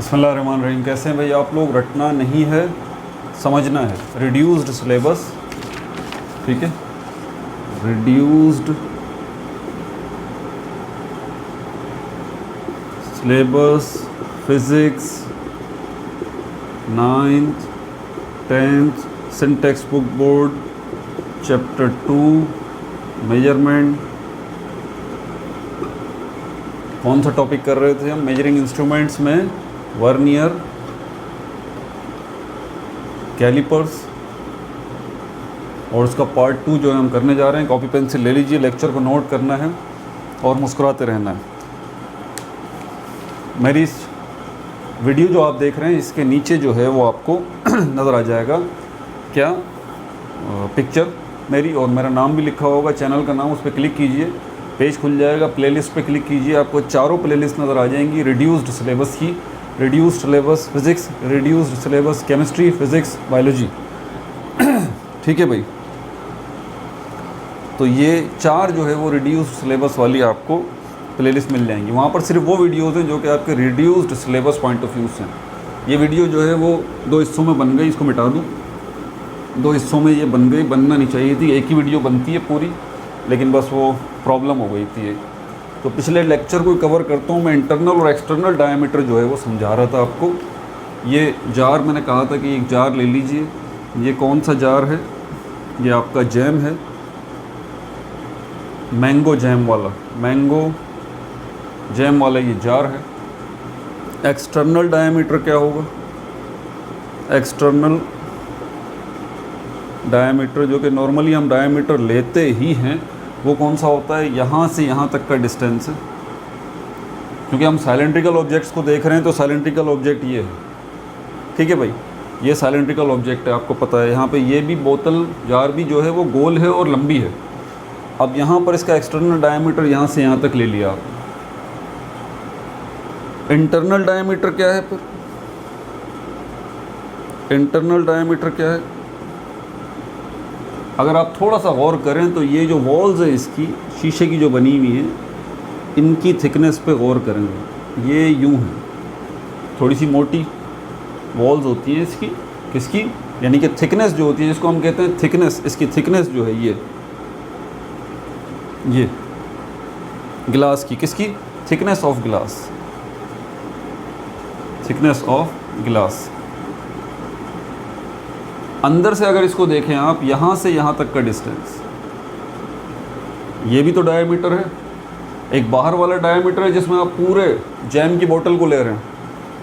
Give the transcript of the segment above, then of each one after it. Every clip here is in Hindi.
बिस्मिल्लाहिर्रहमानिर्रहीम। कैसे हैं भाई आप लोग? रटना नहीं है, समझना है। रिड्यूस्ड सिलेबस, ठीक है, reduced syllabus physics 9th 10th syntax book board chapter 2 measurement. कौन सा टॉपिक कर रहे थे हम? मेजरिंग इंस्ट्रूमेंट्स में वर्नियर, कैलिपर्स, और उसका पार्ट 2 जो है हम करने जा रहे हैं। कॉपी पेंसिल ले लीजिए, लेक्चर को नोट करना है और मुस्कुराते रहना है। मेरी इस वीडियो जो आप देख रहे हैं इसके नीचे जो है वो आपको नज़र आ जाएगा क्या, पिक्चर मेरी, और मेरा नाम भी लिखा होगा, चैनल का नाम। उस पर क्लिक कीजिए, पेज खुल जाएगा। प्लेलिस्ट पे क्लिक कीजिए, आपको चारों प्लेलिस्ट नज़र आ जाएंगी रिड्यूस्ड सिलेबस की। Reduced syllabus physics, reduced syllabus chemistry, physics, biology, ठीक है भाई। तो ये चार जो है वो रिड्यूस्ड सिलेबस वाली आपको प्लेलिस्ट मिल जाएंगी। वहाँ पर सिर्फ वो वीडियोज़ हैं जो कि आपके reduced syllabus point of view से हैं। ये वीडियो जो है वो 2 हिस्सों में बन गई, इसको मिटा दूँ। 2 हिस्सों में ये बन गई, बनना नहीं चाहिए थी। एक ही वीडियो बनती है पूरी, लेकिन बस वो प्रॉब्लम हो गई थी। तो पिछले लेक्चर को कवर करता हूँ मैं। इंटरनल और एक्सटर्नल डायमीटर जो है वो समझा रहा था आपको। ये जार मैंने कहा था कि एक जार ले लीजिए। ये कौन सा जार है? ये आपका जैम है, मैंगो जैम वाला, मैंगो जैम वाला ये जार है। एक्सटर्नल डायमीटर क्या होगा? एक्सटर्नल डायमीटर जो कि नॉर्मली हम डायमीटर लेते ही हैं, वो कौन सा होता है? यहाँ से यहाँ तक का डिस्टेंस है। क्योंकि हम साइलेंट्रिकल ऑब्जेक्ट्स को देख रहे हैं तो साइलेंट्रिकल ऑब्जेक्ट ये है, ठीक है भाई। ये साइलेंट्रिकल ऑब्जेक्ट है, आपको पता है। यहाँ पे ये भी बोतल जार भी जो है वो गोल है और लंबी है। अब यहाँ पर इसका एक्सटर्नल डायमीटर यहाँ से यहाँ तक ले लिया आप। इंटरनल डायमीटर क्या है फिर? इंटरनल डायमीटर क्या है? अगर आप थोड़ा सा गौर करें तो ये जो वॉल्स है इसकी, शीशे की जो बनी हुई है, इनकी थिकनेस पे गौर करेंगे। ये यूं है, थोड़ी सी मोटी वॉल्स होती हैं इसकी। किसकी? यानी कि थिकनेस जो होती है, जिसको हम कहते हैं थिकनेस, इसकी थिकनेस जो है ये ग्लास की, किसकी? Thickness of glass, thickness of glass. अंदर से अगर इसको देखें आप, यहाँ से यहाँ तक का डिस्टेंस, ये भी तो डायमीटर है। एक बाहर वाला डायमीटर है जिसमें आप पूरे जैम की बोतल को ले रहे हैं,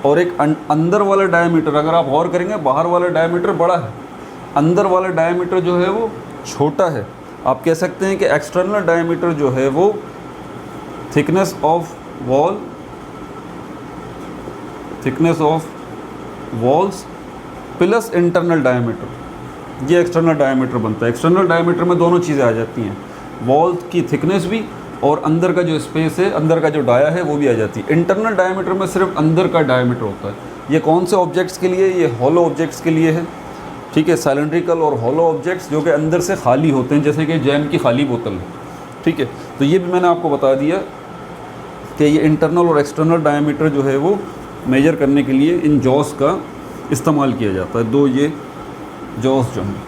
और एक अंदर वाला डायमीटर, अगर आप गौर करेंगे, बाहर वाला डायमीटर बड़ा है, अंदर वाला डायमीटर जो है वो छोटा है। आप कह सकते हैं कि एक्सटर्नल डायमीटर जो है वो thickness of wall, thickness of walls plus internal diameter, ये एक्सटर्नल डायमीटर बनता है। एक्सटर्नल डायमीटर में दोनों चीज़ें आ जाती हैं, वॉल की थिकनेस भी और अंदर का जो स्पेस है, अंदर का जो डाया है वो भी आ जाती है। इंटरनल डायमीटर में सिर्फ अंदर का डायमीटर होता है। ये कौन से ऑब्जेक्ट्स के लिए? ये हॉलो ऑब्जेक्ट्स के लिए है, ठीक है। साइलेंट्रिकल और हॉलो ऑब्जेक्ट्स जो कि अंदर से खाली होते हैं, जैसे कि जैम की खाली बोतल है, ठीक है। तो ये भी मैंने आपको बता दिया कि ये इंटरनल और एक्सटर्नल डायमीटर जो है वो मेजर करने के लिए इन जॉस का इस्तेमाल किया जाता है। 2 ये जॉस जो हैं।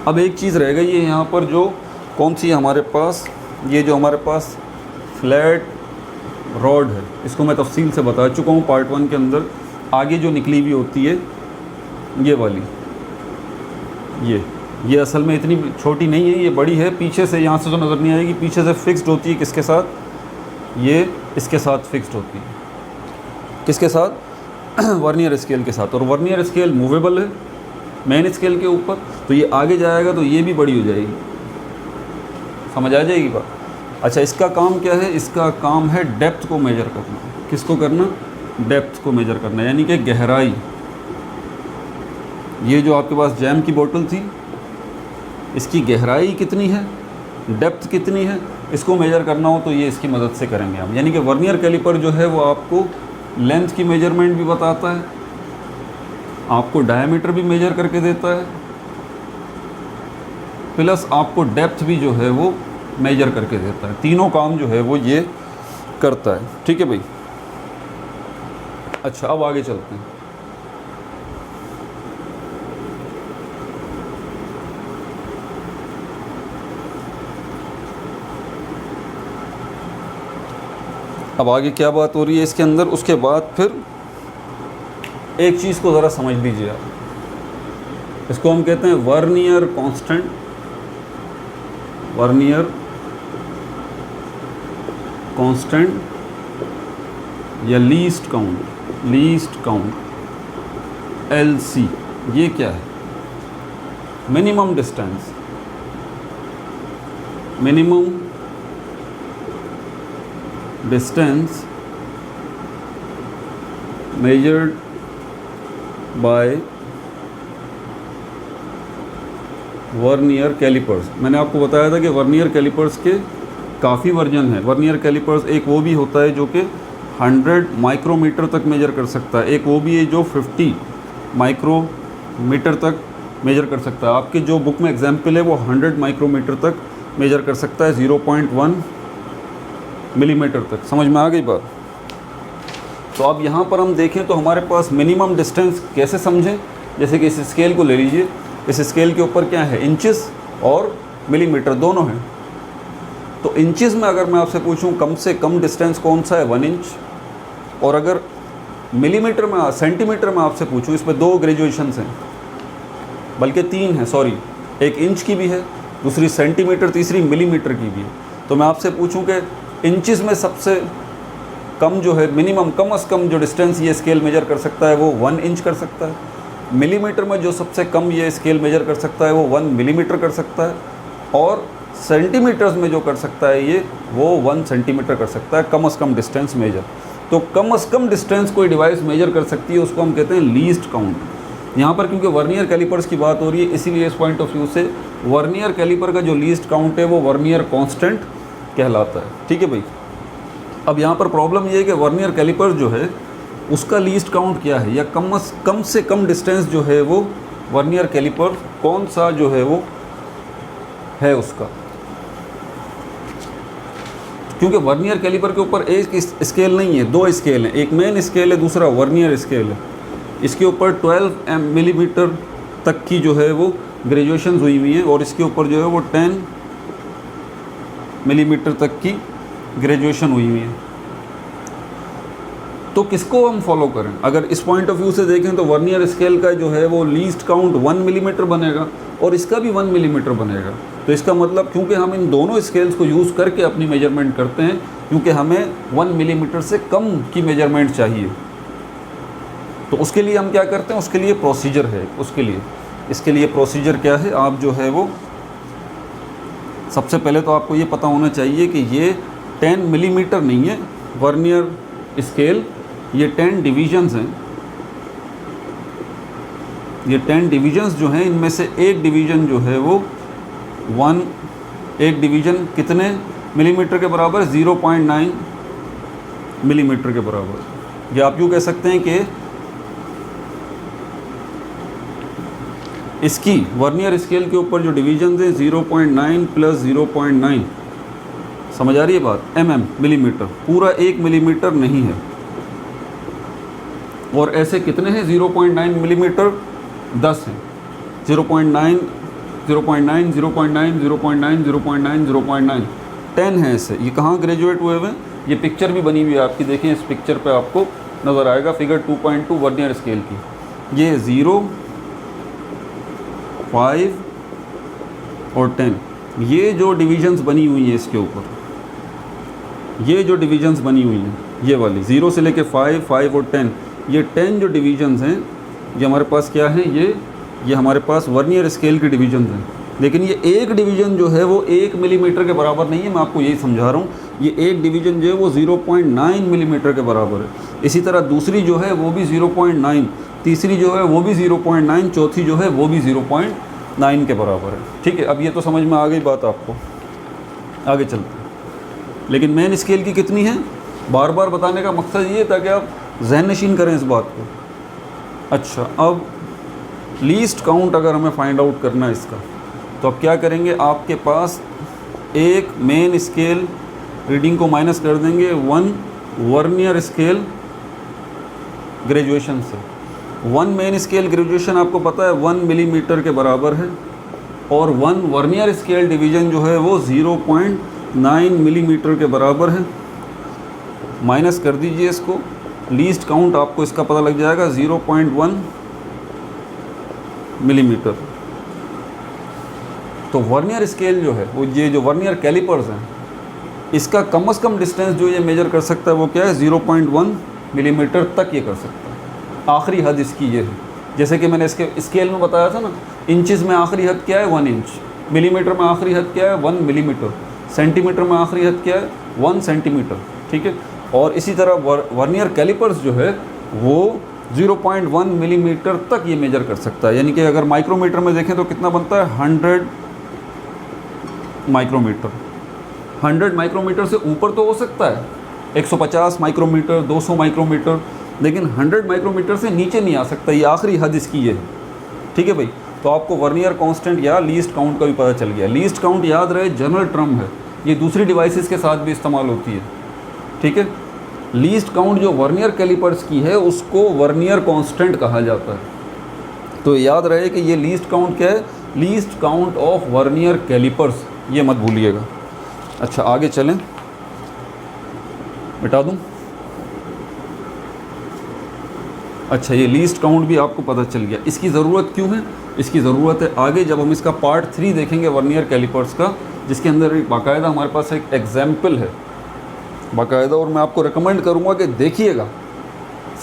अब एक चीज़ रह गई है यहाँ पर, जो कौन सी है हमारे पास? ये जो हमारे पास फ्लैट रॉड है, इसको मैं तफसील से बता चुका हूँ पार्ट 1 के अंदर। आगे जो निकली हुई होती है ये वाली, ये असल में इतनी छोटी नहीं है, ये बड़ी है। पीछे से, यहाँ से तो नज़र नहीं आएगी, पीछे से फिक्स्ड होती है। किसके साथ? ये इसके साथ फिक्स्ड होती है। किसके साथ? वर्नियर स्केल के साथ। और वर्नियर स्केल मूवेबल है मेन स्केल के ऊपर, तो ये आगे जाएगा तो ये भी बड़ी हो जाएगी। समझ आ जाएगी बात? अच्छा, इसका काम क्या है? इसका काम है डेप्थ को मेजर करना। किसको करना? डेप्थ को मेजर करना, यानी कि गहराई। ये जो आपके पास जैम की बोतल थी, इसकी गहराई कितनी है, डेप्थ कितनी है, इसको मेजर करना हो तो ये इसकी मदद से करेंगे हम। यानी कि वर्नियर कैलिपर जो है वो आपको लेंथ की मेजरमेंट भी बताता है, आपको डायमीटर भी मेजर करके देता है, प्लस आपको डेप्थ भी जो है वो मेजर करके देता है। तीनों काम जो है वो ये करता है, ठीक है भाई। अच्छा, अब आगे चलते हैं। अब आगे क्या बात हो रही है इसके अंदर, उसके बाद फिर एक चीज़ को ज़रा समझ लीजिए आप, इसको हम कहते हैं वर्नियर कांस्टेंट, वर्नियर कांस्टेंट या लीस्ट काउंट LC। ये क्या है? Minimum distance, measured by vernier callipers. मैंने आपको बताया था कि वर्नियर कैलिपर्स के काफ़ी वर्जन है। वर्नियर कैलिपर्स एक वो भी होता है जो कि 100 माइक्रोमीटर तक मेजर कर सकता है, एक वो भी है जो 50 माइक्रोमीटर तक मेजर कर सकता है। आपके जो बुक में एग्जाम्पल है वो 100 माइक्रोमीटर तक मेजर कर सकता है, 0.1 मिलीमीटर तक। समझ में आ गई बात? तो अब यहाँ पर हम देखें तो हमारे पास मिनिमम डिस्टेंस कैसे समझें, जैसे कि इस स्केल को ले लीजिए, इस स्केल के ऊपर क्या है, इंचेस और मिलीमीटर दोनों हैं। तो इंचेस में अगर मैं आपसे पूछूं कम से कम डिस्टेंस कौन सा है, 1 इंच। और अगर मिलीमीटर में, सेंटीमीटर में आपसे पूछूं, इसमें 2 ग्रेजुएशंस हैं, बल्कि 3 हैं, सॉरी, एक इंच की भी है, दूसरी सेंटीमीटर, तीसरी मिलीमीटर की भी है। तो मैं आपसे पूछूं कि इंचेस में सबसे कम जो है, मिनिमम, कम से कम जो डिस्टेंस ये स्केल मेजर कर सकता है वो 1 इंच कर सकता है। मिलीमीटर में जो सबसे कम ये स्केल मेजर कर सकता है वो 1 मिलीमीटर कर सकता है। और सेंटीमीटर्स में जो कर सकता है ये, वो 1 सेंटीमीटर कर सकता है, कम से कम डिस्टेंस मेजर। तो कम से कम डिस्टेंस कोई डिवाइस मेजर कर सकती है, उसको हम कहते हैं लीस्ट काउंट। यहाँ पर क्योंकि वर्नियर कैलिपर्स की बात हो रही है, इसीलिए इस पॉइंट ऑफ व्यू से वर्नियर कैलिपर का जो लीस्ट काउंट है वो वर्नियर कांस्टेंट कहलाता है। ठीक है भाई। अब यहाँ पर प्रॉब्लम ये है कि वर्नियर कैलिपर जो है उसका लीस्ट काउंट क्या है, या कम से कम डिस्टेंस जो है वो वर्नियर कैलिपर कौन सा जो है वो है उसका। क्योंकि वर्नियर कैलिपर के ऊपर एक स्केल नहीं है, 2 स्केल हैं, एक मेन स्केल है, दूसरा वर्नियर स्केल है। इसके ऊपर 12 मिलीमीटर तक की जो है वो ग्रेजुएशन हुई हुई है, और इसके ऊपर जो है वो 10 मिलीमीटर तक की ग्रेजुएशन हुई हुई है। तो किसको हम फॉलो करें? अगर इस पॉइंट ऑफ व्यू से देखें तो वर्नियर स्केल का जो है वो लीस्ट काउंट 1 मिलीमीटर बनेगा, और इसका भी 1 मिलीमीटर बनेगा। तो इसका मतलब, क्योंकि हम इन दोनों स्केल्स को यूज़ करके अपनी मेजरमेंट करते हैं, क्योंकि हमें 1 मिलीमीटर से कम की मेजरमेंट चाहिए, तो उसके लिए हम क्या करते हैं, उसके लिए प्रोसीजर है। इसके लिए प्रोसीजर क्या है, आप जो है वो सबसे पहले तो आपको ये पता होना चाहिए कि ये 10 मिलीमीटर नहीं है वर्नियर स्केल, ये 10 डिवीजन्स हैं। ये 10 डिवीजन्स जो हैं, इनमें से एक डिवीज़न जो है वो एक डिवीज़न कितने मिलीमीटर के बराबर है? 0.9 मिलीमीटर के बराबर। या आप यूँ कह सकते हैं कि इसकी वर्नियर स्केल के ऊपर जो डिवीजन है 0.9 प्लस 0.9, समझ आ रही है बात, मिलीमीटर, पूरा 1 मिलीमीटर नहीं है। और ऐसे कितने हैं 0.9 मिलीमीटर? 10 हैं। 0.9, 0.9, 0.9, 0.9, 0.9, 0.9, 10 है ऐसे। ये कहाँ ग्रेजुएट हुए हुए? ये पिक्चर भी बनी हुई है आपकी, देखें इस पिक्चर पे आपको नज़र आएगा, फिगर 2.2 वर्नियर स्केल की। ये 0, 5 और 10, ये जो डिविजन्स बनी हुई हैं इसके ऊपर, ये जो डिविजन्स बनी हुई हैं, ये वाली 0 से लेके 5 और 10, ये 10 जो डिविजन्स हैं ये हमारे पास क्या है, ये हमारे पास वर्नियर स्केल की डिवीजन्स हैं। लेकिन ये एक डिवीज़न जो है वो 1 मिलीमीटर के बराबर नहीं है, मैं आपको यही समझा रहा हूँ। ये एक डिवीज़न जो है वो 0.9 मिलीमीटर के बराबर है। इसी तरह दूसरी जो है वो भी 0.9, तीसरी जो है वो भी 0.9, चौथी जो है वो भी 0.9 के बराबर है। ठीक है, अब ये तो समझ में आ गई बात आपको। आगे चलते हैं। लेकिन मेन स्केल की कितनी है, बार बार बताने का मकसद ये था कि आप ज़हन नशीन करें इस बात को। अच्छा, अब लीस्ट काउंट अगर हमें फाइंड आउट करना है इसका, तो अब क्या करेंगे, आपके पास एक मेन स्केल रीडिंग को माइनस कर देंगे 1 वर्नियर स्केल ग्रेजुएशन से। 1 मेन स्केल ग्रेजुएशन आपको पता है 1 मिलीमीटर के बराबर है, और 1 वर्नियर स्केल डिवीज़न जो है वो 0.9 मिलीमीटर के बराबर है। माइनस कर दीजिए इसको, लीस्ट काउंट आपको इसका पता लग जाएगा 0.1 मिलीमीटर। तो वर्नियर स्केल जो है वो, ये जो वर्नियर कैलिपर्स हैं, इसका कम से कम डिस्टेंस जो ये मेजर कर सकता है वो क्या है, 0.1 मिलीमीटर तक ये कर सकता है। आखिरी हद इसकी ये है, जैसे कि मैंने इसके स्केल में बताया था ना, इंचज़ में आखिरी हद क्या है 1 इंच, मिलीमीटर में आखिरी हद क्या है 1 मिलीमीटर, सेंटीमीटर में आखिरी हद क्या है 1 सेंटीमीटर, ठीक है। और इसी तरह वर्नियर कैलिपर्स जो है वो 0.1 मिलीमीटर तक ये मेजर कर सकता है। यानी कि अगर माइक्रोमीटर में देखें तो कितना बनता है, 100 माइक्रोमीटर। 100 माइक्रोमीटर से ऊपर तो हो सकता है, 150 माइक्रोमीटर, 200 माइक्रोमीटर, लेकिन 100 माइक्रोमीटर से नीचे नहीं आ सकता। ये आखिरी हद इसकी ये है, ठीक है भाई। तो आपको वर्नियर कांस्टेंट या लीस्ट काउंट का भी पता चल गया। लीस्ट काउंट याद रहे जनरल टर्म है, ये दूसरी डिवाइसेस के साथ भी इस्तेमाल होती है, ठीक है। लीस्ट काउंट जो वर्नियर कैलिपर्स की है उसको वर्नियर कांस्टेंट कहा जाता है। तो याद रहे कि ये लीस्ट काउंट क्या है, least count of vernier callipers, ये मत भूलिएगा। अच्छा आगे चलें, मिटा दूं। अच्छा ये लीस्ट काउंट भी आपको पता चल गया। इसकी ज़रूरत क्यों है, इसकी ज़रूरत है आगे जब हम इसका पार्ट 3 देखेंगे वर्नियर कैलिपर्स का, जिसके अंदर एक बाकायदा हमारे पास एक एग्जाम्पल है बाकायदा, और मैं आपको रिकमेंड करूँगा कि देखिएगा।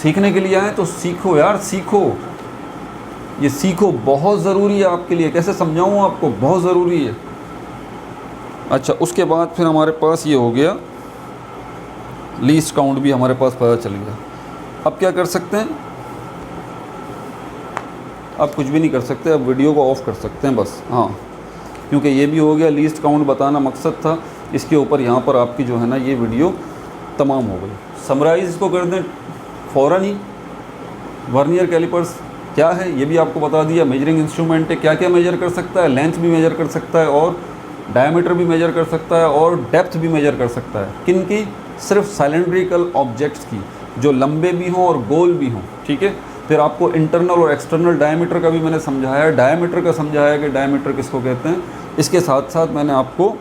सीखने के लिए आए तो सीखो यार, सीखो, ये सीखो, बहुत ज़रूरी है आपके लिए। कैसे समझाऊँ आपको, बहुत ज़रूरी है। अच्छा उसके बाद फिर हमारे पास ये हो गया, लीस्ट काउंट भी हमारे पास पता चल गया। अब क्या कर सकते हैं, अब कुछ भी नहीं कर सकते, अब वीडियो को ऑफ़ कर सकते हैं बस। हाँ, क्योंकि ये भी हो गया, लीस्ट काउंट बताना मकसद था। इसके ऊपर यहाँ पर आपकी जो है ना ये वीडियो तमाम हो गई। समराइज़ इसको कर दें फ़ौरन ही। वर्नियर कैलिपर्स क्या है ये भी आपको बता दिया, मेजरिंग इंस्ट्रूमेंट है, क्या क्या मेजर कर सकता है, लेंथ भी मेजर कर सकता है, और डायमीटर भी मेजर कर सकता है, और डेप्थ भी मेजर कर सकता है। किन की, सिर्फ सिलेंड्रिकल ऑब्जेक्ट्स की, जो लंबे भी हों और गोल भी हों, ठीक है। फिर आपको इंटरनल और एक्सटर्नल डायमीटर का भी मैंने समझाया, डायमीटर का समझाया कि डायमीटर किसको कहते हैं। इसके साथ साथ मैंने आपको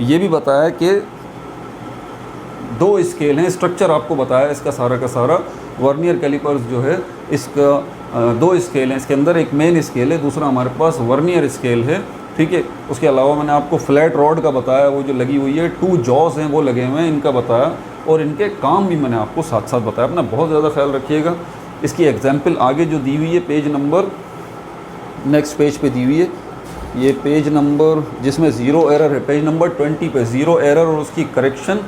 ये भी बताया कि 2 स्केल हैं, स्ट्रक्चर आपको बताया इसका सारा का सारा। वर्नियर कैलिपर्स जो है इसका 2 स्केल हैं, इसके अंदर एक मेन स्केल है, दूसरा हमारे पास वर्नियर स्केल है, ठीक है। उसके अलावा मैंने आपको फ्लैट रॉड का बताया, वो जो लगी हुई है, 2 जॉस हैं वो लगे हुए हैं, इनका बताया, और इनके काम भी मैंने आपको साथ साथ बताया। अपना बहुत ज़्यादा ख्याल रखिएगा। इसकी एग्जाम्पल आगे जो दी हुई है, पेज नंबर, नेक्स्ट पेज पे दी हुई है, ये पेज नंबर जिसमें ज़ीरो एरर है, पेज नंबर 20 पे ज़ीरो एरर और उसकी करेक्शन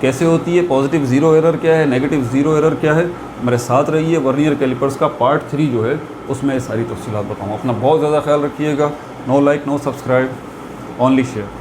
कैसे होती है, पॉजिटिव ज़ीरो एरर क्या है, नेगेटिव ज़ीरो एरर क्या है, मेरे साथ रहिए। वर्नियर कैलिपर्स का पार्ट 3 जो है उसमें सारी तफसीलात बताऊँ। अपना बहुत ज़्यादा ख्याल रखिएगा। No like, no subscribe, only share.